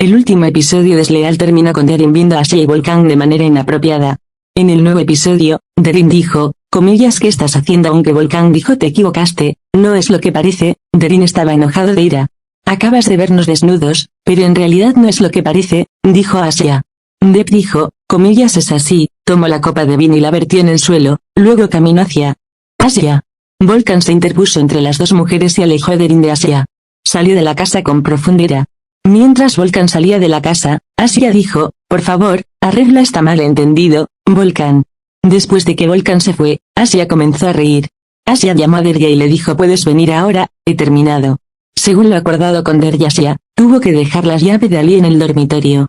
El último episodio desleal terminó con Derin viendo a Asia y Volkan de manera inapropiada. En el nuevo episodio, Derin dijo, comillas, ¿qué estás haciendo? Aunque Volkan dijo te equivocaste, no es lo que parece. Derin estaba enojado de ira. Acabas de vernos desnudos, pero en realidad no es lo que parece, dijo Asia. Depp dijo, comillas, es así, tomó la copa de vino y la vertió en el suelo, luego caminó hacia Asia. Volkan se interpuso entre las dos mujeres y alejó a Derin de Asia. Salió de la casa con profunda ira. Mientras Volkan salía de la casa, Asia dijo, por favor, arregla este malentendido, Volkan. Después de que Volkan se fue, Asia comenzó a reír. Asia llamó a Derya y le dijo puedes venir ahora, he terminado. Según lo acordado con Derya, Asia tuvo que dejar las llaves de Ali en el dormitorio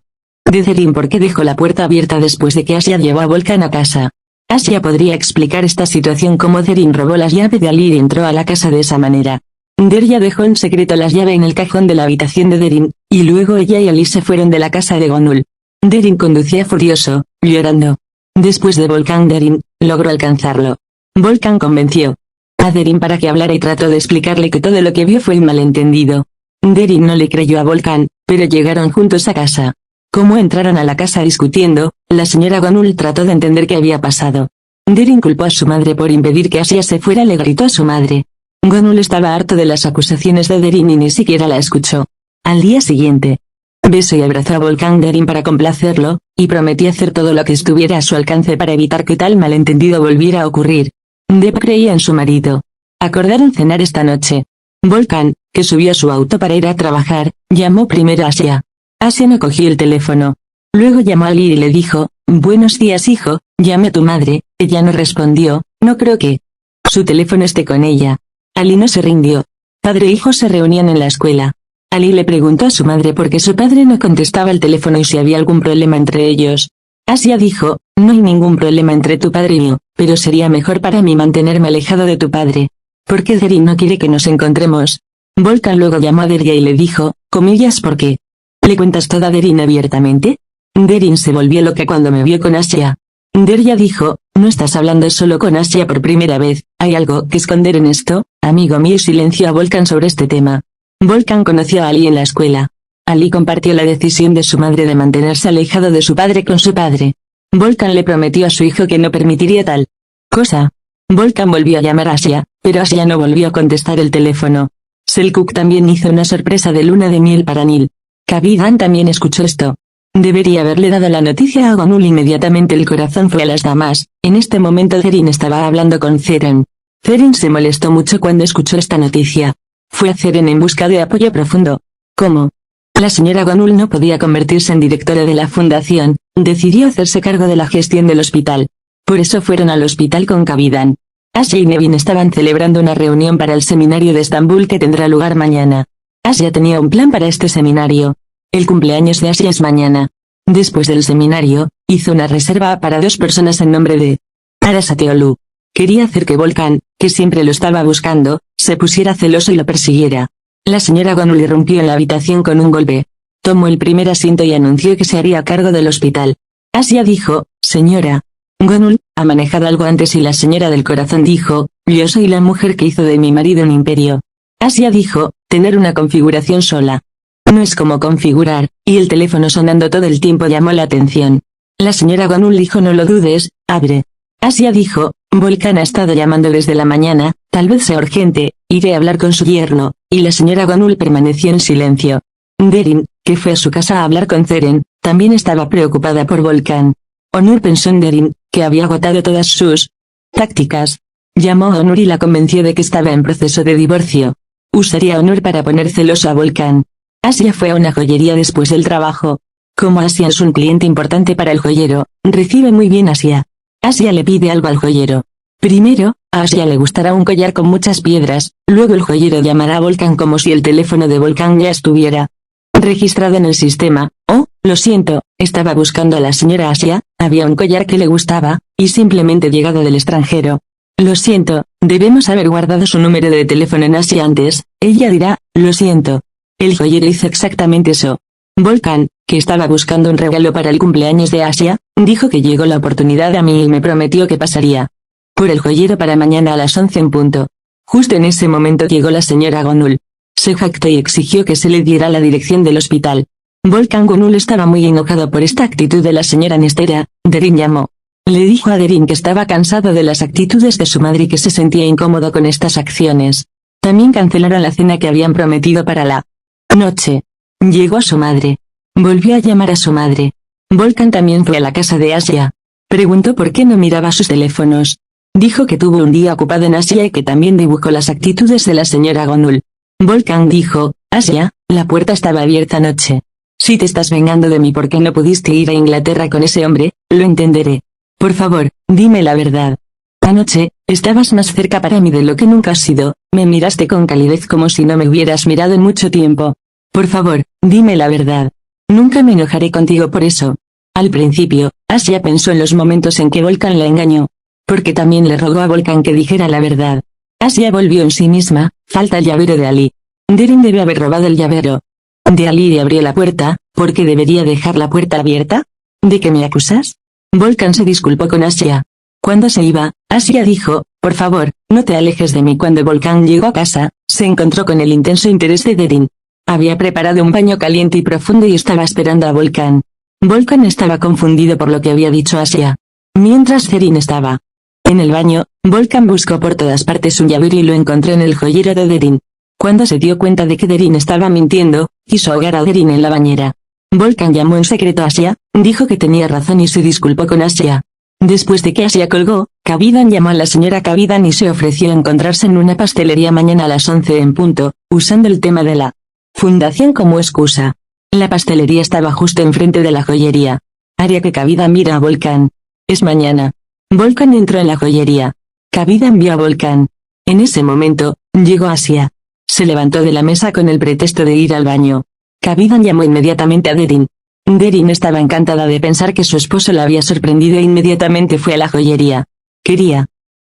de Derin porque dejó la puerta abierta después de que Asia llevó a Volkan a casa. Asia podría explicar esta situación como Derin robó las llaves de Ali y entró a la casa de esa manera. Derya dejó en secreto las llaves en el cajón de la habitación de Derin, y luego ella y Ali se fueron de la casa de Gonul. Derin conducía furioso, llorando. Después de Volkan, Derin logró alcanzarlo. Volkan convenció a Derin para que hablara y trató de explicarle que todo lo que vio fue un malentendido. Derin no le creyó a Volkan, pero llegaron juntos a casa. Como entraron a la casa discutiendo, la señora Gonul trató de entender qué había pasado. Derin culpó a su madre por impedir que Asia se fuera, le gritó a su madre. Gonul estaba harto de las acusaciones de Derin y ni siquiera la escuchó. Al día siguiente, besó y abrazó a Volkan Derin para complacerlo, y prometió hacer todo lo que estuviera a su alcance para evitar que tal malentendido volviera a ocurrir. Depp creía en su marido. Acordaron cenar esta noche. Volkan, que subió a su auto para ir a trabajar, llamó primero a Asia. Asia no cogió el teléfono. Luego llamó a Ali y le dijo, buenos días hijo, llamé a tu madre, ella no respondió, no creo que su teléfono esté con ella. Ali no se rindió. Padre e hijo se reunían en la escuela. Ali le preguntó a su madre por qué su padre no contestaba el teléfono y si había algún problema entre ellos. Asia dijo, no hay ningún problema entre tu padre y yo, pero sería mejor para mí mantenerme alejado de tu padre. ¿Por qué Derin no quiere que nos encontremos? Volkan luego llamó a Derya y le dijo, comillas, ¿por qué le cuentas todo a Derin abiertamente? Derin se volvió loca cuando me vio con Asia. Derya dijo, no estás hablando solo con Asia por primera vez, ¿hay algo que esconder en esto? Amigo mío, silenció a Volkan sobre este tema. Volkan conoció a Ali en la escuela. Ali compartió la decisión de su madre de mantenerse alejado de su padre con su padre. Volkan le prometió a su hijo que no permitiría tal cosa. Volkan volvió a llamar a Asia, pero Asia no volvió a contestar el teléfono. Selçuk también hizo una sorpresa de luna de miel para Nil. Cavidan también escuchó esto. Debería haberle dado la noticia a Gonul. Inmediatamente el corazón fue a las damas. En este momento Derin estaba hablando con Zeren. Zeren se molestó mucho cuando escuchó esta noticia. Fue a Zeren en busca de apoyo profundo. ¿Cómo? La señora Gonul no podía convertirse en directora de la fundación, decidió hacerse cargo de la gestión del hospital. Por eso fueron al hospital con Cavidan. Asia y Nevin estaban celebrando una reunión para el seminario de Estambul que tendrá lugar mañana. Asia tenía un plan para este seminario. El cumpleaños de Asia es mañana. Después del seminario, hizo una reserva para 2 personas en nombre de Arasateolu. Quería hacer que Volkan, que siempre lo estaba buscando, se pusiera celoso y lo persiguiera. La señora Gonul irrumpió en la habitación con un golpe. Tomó el primer asiento y anunció que se haría cargo del hospital. Asia dijo, señora Gonul, ha manejado algo antes y la señora del corazón dijo, yo soy la mujer que hizo de mi marido un imperio. Asia dijo, tener una configuración sola no es como configurar, y el teléfono sonando todo el tiempo llamó la atención. La señora Gonul dijo no lo dudes, abre. Asia dijo, Volkan ha estado llamando desde la mañana, tal vez sea urgente, iré a hablar con su yerno, y la señora Gonul permaneció en silencio. Derin, que fue a su casa a hablar con Zeren, también estaba preocupada por Volkan. Onur pensó en Derin, que había agotado todas sus tácticas. Llamó a Onur y la convenció de que estaba en proceso de divorcio. Usaría a Onur para poner celoso a Volkan. Asia fue a una joyería después del trabajo. Como Asia es un cliente importante para el joyero, recibe muy bien a Asia. Asia le pide algo al joyero. Primero, a Asia le gustará un collar con muchas piedras, luego el joyero llamará a Volkan como si el teléfono de Volkan ya estuviera registrado en el sistema. Oh, lo siento, estaba buscando a la señora Asia, había un collar que le gustaba, y simplemente llegado del extranjero. Lo siento, debemos haber guardado su número de teléfono en Asia antes, ella dirá, lo siento. El joyero hizo exactamente eso. Volkan, que estaba buscando un regalo para el cumpleaños de Asia, dijo que llegó la oportunidad a mí y me prometió que pasaría por el joyero para mañana a las 11 en punto. Justo en ese momento llegó la señora Gonul. Se jactó y exigió que se le diera la dirección del hospital. Volkan Gunul estaba muy enojado por esta actitud de la señora Nestera. Derin llamó. Le dijo a Derin que estaba cansado de las actitudes de su madre y que se sentía incómodo con estas acciones. También cancelaron la cena que habían prometido para la noche. Llegó a su madre. Volvió a llamar a su madre. Volkan también fue a la casa de Asia. Preguntó por qué no miraba sus teléfonos. Dijo que tuvo un día ocupado en Asia y que también dibujó las actitudes de la señora Gonul. Volkan dijo, Asia, la puerta estaba abierta anoche. Si te estás vengando de mí porque no pudiste ir a Inglaterra con ese hombre, lo entenderé. Por favor, dime la verdad. Anoche, estabas más cerca para mí de lo que nunca has sido, me miraste con calidez como si no me hubieras mirado en mucho tiempo. Por favor, dime la verdad. Nunca me enojaré contigo por eso. Al principio, Asia pensó en los momentos en que Volkan la engañó. Porque también le rogó a Volkan que dijera la verdad. Asia volvió en sí misma, falta el llavero de Ali. Derin debe haber robado el llavero de Ali y abrió la puerta, ¿por qué debería dejar la puerta abierta? ¿De qué me acusas? Volkan se disculpó con Asia. Cuando se iba, Asia dijo, por favor, no te alejes de mí. Cuando Volkan llegó a casa, se encontró con el intenso interés de Derin. Había preparado un baño caliente y profundo y estaba esperando a Volkan. Volkan estaba confundido por lo que había dicho Asia. Mientras Derin estaba en el baño, Volkan buscó por todas partes un llavero y lo encontró en el joyero de Derin. Cuando se dio cuenta de que Derin estaba mintiendo, quiso ahogar a Derin en la bañera. Volkan llamó en secreto a Asia, dijo que tenía razón y se disculpó con Asia. Después de que Asia colgó, Kavidan llamó a la señora Kavidan y se ofreció a encontrarse en una pastelería mañana a las 11 en punto, usando el tema de la fundación como excusa. La pastelería estaba justo enfrente de la joyería. Haría que Kavidan mira a Volkan. Es mañana. Volkan entró en la joyería. Kavidan vio a Volkan. En ese momento, llegó Asia. Se levantó de la mesa con el pretexto de ir al baño. Kavidan llamó inmediatamente a Derin. Derin estaba encantada de pensar que su esposo la había sorprendido e inmediatamente fue a la joyería. Quería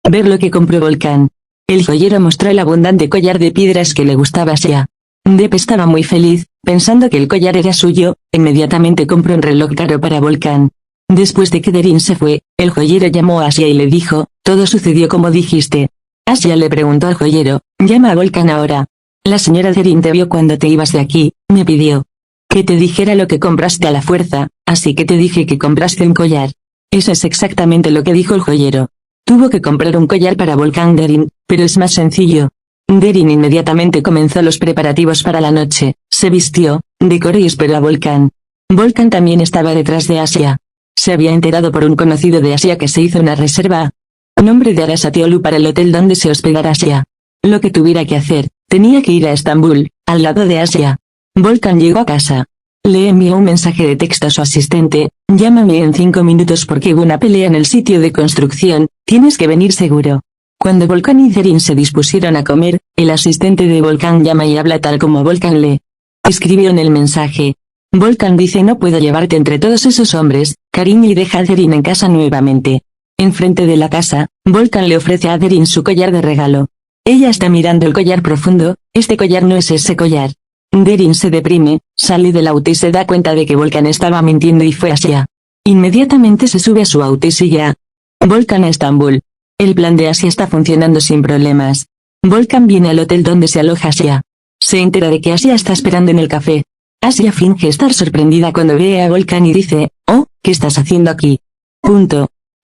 ver lo que compró Volkan. El joyero mostró el abundante collar de piedras que le gustaba a Asia. Dep estaba muy feliz, pensando que el collar era suyo, inmediatamente compró un reloj caro para Volkan. Después de que Derin se fue, el joyero llamó a Asia y le dijo, todo sucedió como dijiste. Asia le preguntó al joyero, llama a Volkan ahora. La señora Derin te vio cuando te ibas de aquí, me pidió que te dijera lo que compraste a la fuerza, así que te dije que compraste un collar. Eso es exactamente lo que dijo el joyero. Tuvo que comprar un collar para Volkan Derin, pero es más sencillo. Derin inmediatamente comenzó los preparativos para la noche, se vistió, decoró y esperó a Volkan. Volkan también estaba detrás de Asia. Se había enterado por un conocido de Asia que se hizo una reserva a nombre de Arasatiolu para el hotel donde se hospedara Asia. Lo que tuviera que hacer, tenía que ir a Estambul, al lado de Asia. Volkan llegó a casa. Le envió un mensaje de texto a su asistente, llámame en 5 minutos porque hubo una pelea en el sitio de construcción, tienes que venir seguro. Cuando Volkan y Derin se dispusieron a comer, el asistente de Volkan llama y habla tal como Volkan le escribió en el mensaje. Volkan dice no puedo llevarte entre todos esos hombres, cariño, y deja a Derin en casa nuevamente. Enfrente de la casa, Volkan le ofrece a Derin su collar de regalo. Ella está mirando el collar profundo, este collar no es ese collar. Derin se deprime, sale del auto y se da cuenta de que Volkan estaba mintiendo y fue a Asia. Inmediatamente se sube a su auto y sigue a Volkan a Estambul. El plan de Asia está funcionando sin problemas. Volkan viene al hotel donde se aloja Asia. Se entera de que Asia está esperando en el café. Asia finge estar sorprendida cuando ve a Volkan y dice, oh, ¿qué estás haciendo aquí?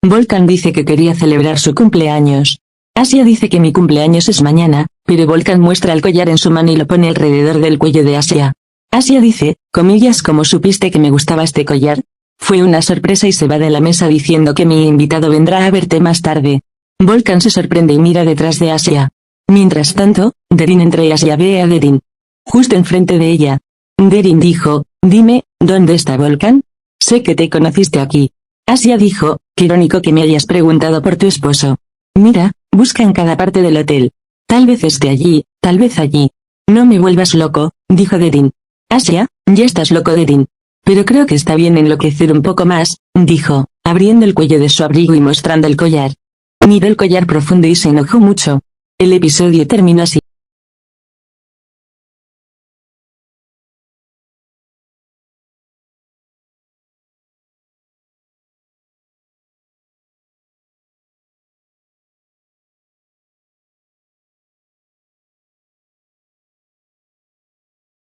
Volkan dice que quería celebrar su cumpleaños. Asia dice que mi cumpleaños es mañana, pero Volkan muestra el collar en su mano y lo pone alrededor del cuello de Asia. Asia dice, comillas, ¿cómo supiste que me gustaba este collar? Fue una sorpresa y se va de la mesa diciendo que mi invitado vendrá a verte más tarde. Volkan se sorprende y mira detrás de Asia. Mientras tanto, Derin entra y Asia ve a Derin justo enfrente de ella. Derin dijo, dime, ¿dónde está Volkan? Sé que te conociste aquí. Asia dijo, qué irónico que me hayas preguntado por tu esposo. Mira, busca en cada parte del hotel. Tal vez esté allí, tal vez allí. No me vuelvas loco, dijo Derin. Asia, ya estás loco, Derin. Pero creo que está bien enloquecer un poco más, dijo, abriendo el cuello de su abrigo y mostrando el collar. Miró el collar profundo y se enojó mucho. El episodio terminó así.